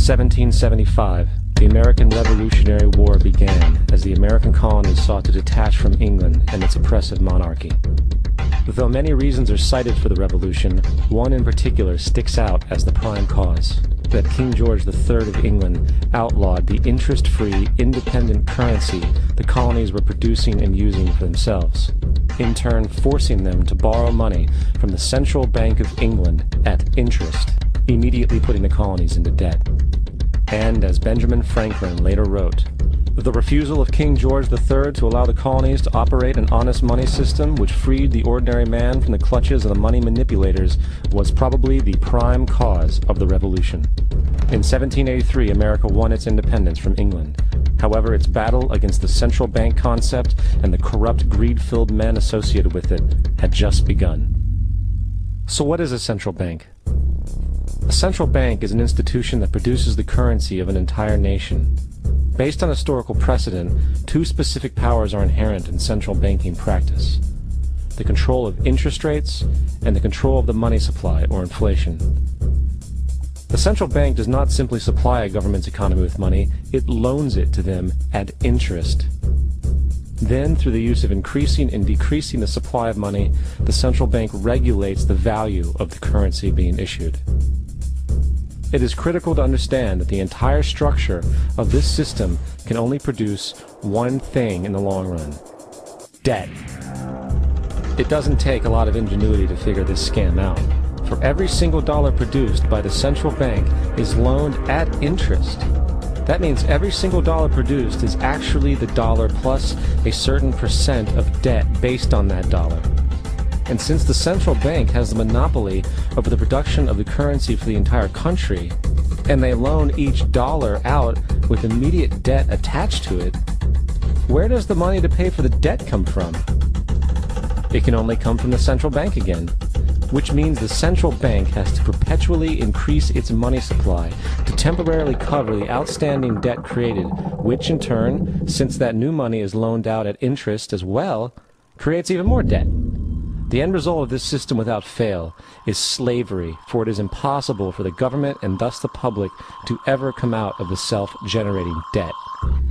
1775, the American Revolutionary War began as the American colonies sought to detach from England and its oppressive monarchy. Though many reasons are cited for the revolution, one in particular sticks out as the prime cause: that King George III of England outlawed the interest-free, independent currency the colonies were producing and using for themselves, in turn forcing them to borrow money from the Central Bank of England at interest, immediately putting the colonies into debt. And as Benjamin Franklin later wrote, the refusal of King George III to allow the colonies to operate an honest money system which freed the ordinary man from the clutches of the money manipulators was probably the prime cause of the revolution. In 1783, America won its independence from England. However, its battle against the central bank concept and the corrupt, greed-filled men associated with it had just begun. So what is a central bank? A central bank is an institution that produces the currency of an entire nation. Based on historical precedent, two specific powers are inherent in central banking practice: the control of interest rates and the control of the money supply, or inflation. The central bank does not simply supply a government's economy with money, it loans it to them at interest. Then, through the use of increasing and decreasing the supply of money, the central bank regulates the value of the currency being issued. It is critical to understand that the entire structure of this system can only produce one thing in the long run: debt. It doesn't take a lot of ingenuity to figure this scam out. For every single dollar produced by the central bank is loaned at interest. That means every single dollar produced is actually the dollar plus a certain percent of debt based on that dollar. And since the central bank has the monopoly over the production of the currency for the entire country, and they loan each dollar out with immediate debt attached to it, where does the money to pay for the debt come from? It can only come from the central bank again, which means the central bank has to perpetually increase its money supply to temporarily cover the outstanding debt created, which in turn, since that new money is loaned out at interest as well, creates even more debt. The end result of this system without fail is slavery, for it is impossible for the government and thus the public to ever come out of the self-generating debt.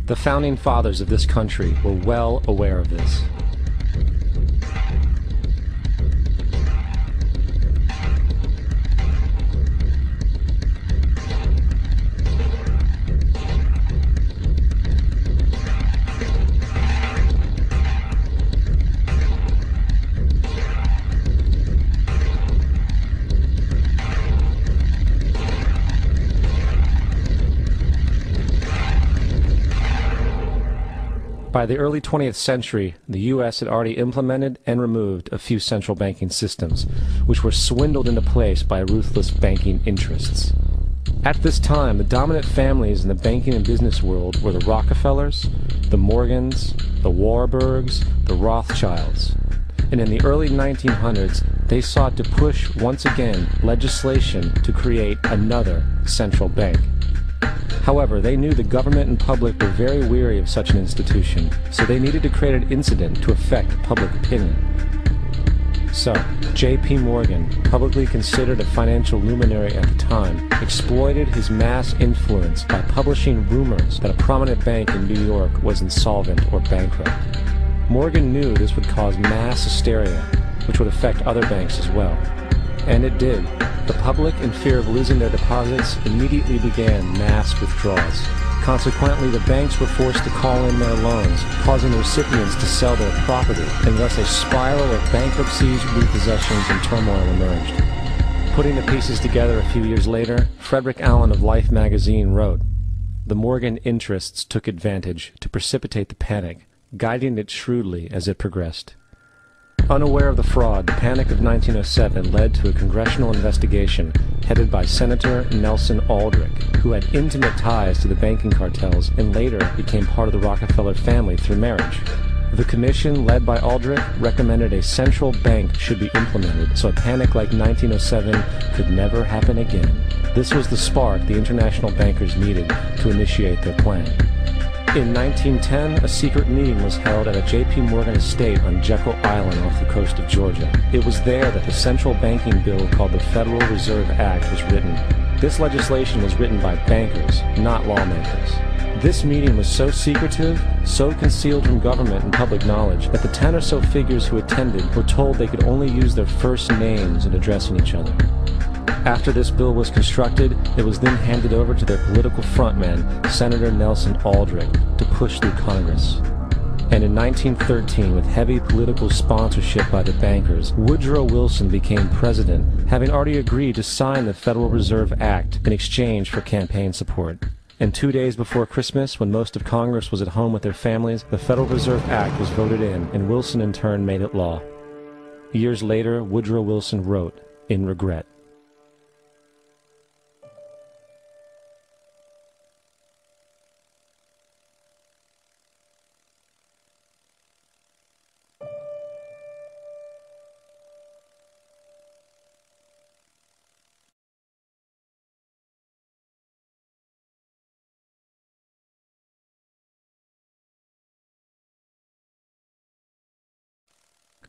The founding fathers of this country were well aware of this. By the early 20th century, the U.S. had already implemented and removed a few central banking systems, which were swindled into place by ruthless banking interests. At this time, the dominant families in the banking and business world were the Rockefellers, the Morgans, the Warburgs, the Rothschilds. And in the early 1900s, they sought to push once again legislation to create another central bank. However, they knew the government and public were very weary of such an institution, so they needed to create an incident to affect public opinion. So, J.P. Morgan, publicly considered a financial luminary at the time, exploited his mass influence by publishing rumors that a prominent bank in New York was insolvent or bankrupt. Morgan knew this would cause mass hysteria, which would affect other banks as well. And it did. The public, in fear of losing their deposits, immediately began mass withdrawals. Consequently, the banks were forced to call in their loans, causing the recipients to sell their property, and thus a spiral of bankruptcies, repossessions, and turmoil emerged. Putting the pieces together a few years later, Frederick Allen of Life magazine wrote, "The Morgan interests took advantage to precipitate the panic, guiding it shrewdly as it progressed." Unaware of the fraud, the Panic of 1907 led to a congressional investigation headed by Senator Nelson Aldrich, who had intimate ties to the banking cartels and later became part of the Rockefeller family through marriage. The commission, led by Aldrich, recommended a central bank should be implemented so a panic like 1907 could never happen again. This was the spark the international bankers needed to initiate their plan. In 1910, a secret meeting was held at a J.P. Morgan estate on Jekyll Island off the coast of Georgia. It was there that the central banking bill called the Federal Reserve Act was written. This legislation was written by bankers, not lawmakers. This meeting was so secretive, so concealed from government and public knowledge, that the 10 or so figures who attended were told they could only use their first names in addressing each other. After this bill was constructed, it was then handed over to their political frontman, Senator Nelson Aldrich, to push through Congress. And in 1913, with heavy political sponsorship by the bankers, Woodrow Wilson became president, having already agreed to sign the Federal Reserve Act in exchange for campaign support. And 2 days before Christmas, when most of Congress was at home with their families, the Federal Reserve Act was voted in, and Wilson in turn made it law. Years later, Woodrow Wilson wrote, in regret,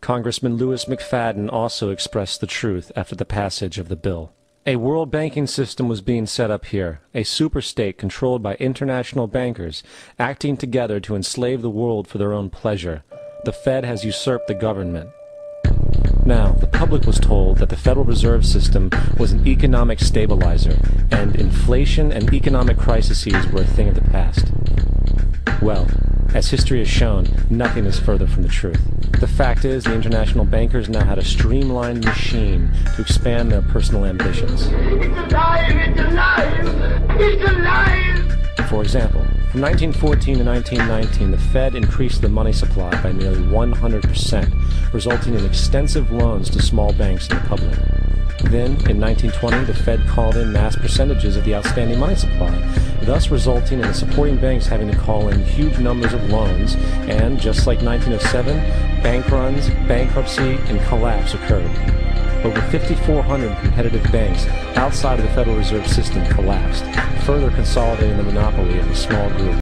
Congressman Louis McFadden also expressed the truth after the passage of the bill. A world banking system was being set up here, a superstate controlled by international bankers, acting together to enslave the world for their own pleasure. The Fed has usurped the government. Now, the public was told that the Federal Reserve System was an economic stabilizer, and inflation and economic crises were a thing of the past. Well, as history has shown, nothing is further from the truth. The fact is, the international bankers now had a streamlined machine to expand their personal ambitions. It's alive! It's alive! It's alive! For example, from 1914 to 1919, the Fed increased the money supply by nearly 100%, resulting in extensive loans to small banks and the public. Then, in 1920, the Fed called in mass percentages of the outstanding money supply, thus resulting in the supporting banks having to call in huge numbers of loans, and, just like 1907, bank runs, bankruptcy, and collapse occurred. Over 5,400 competitive banks outside of the Federal Reserve System collapsed, further consolidating the monopoly of a small group.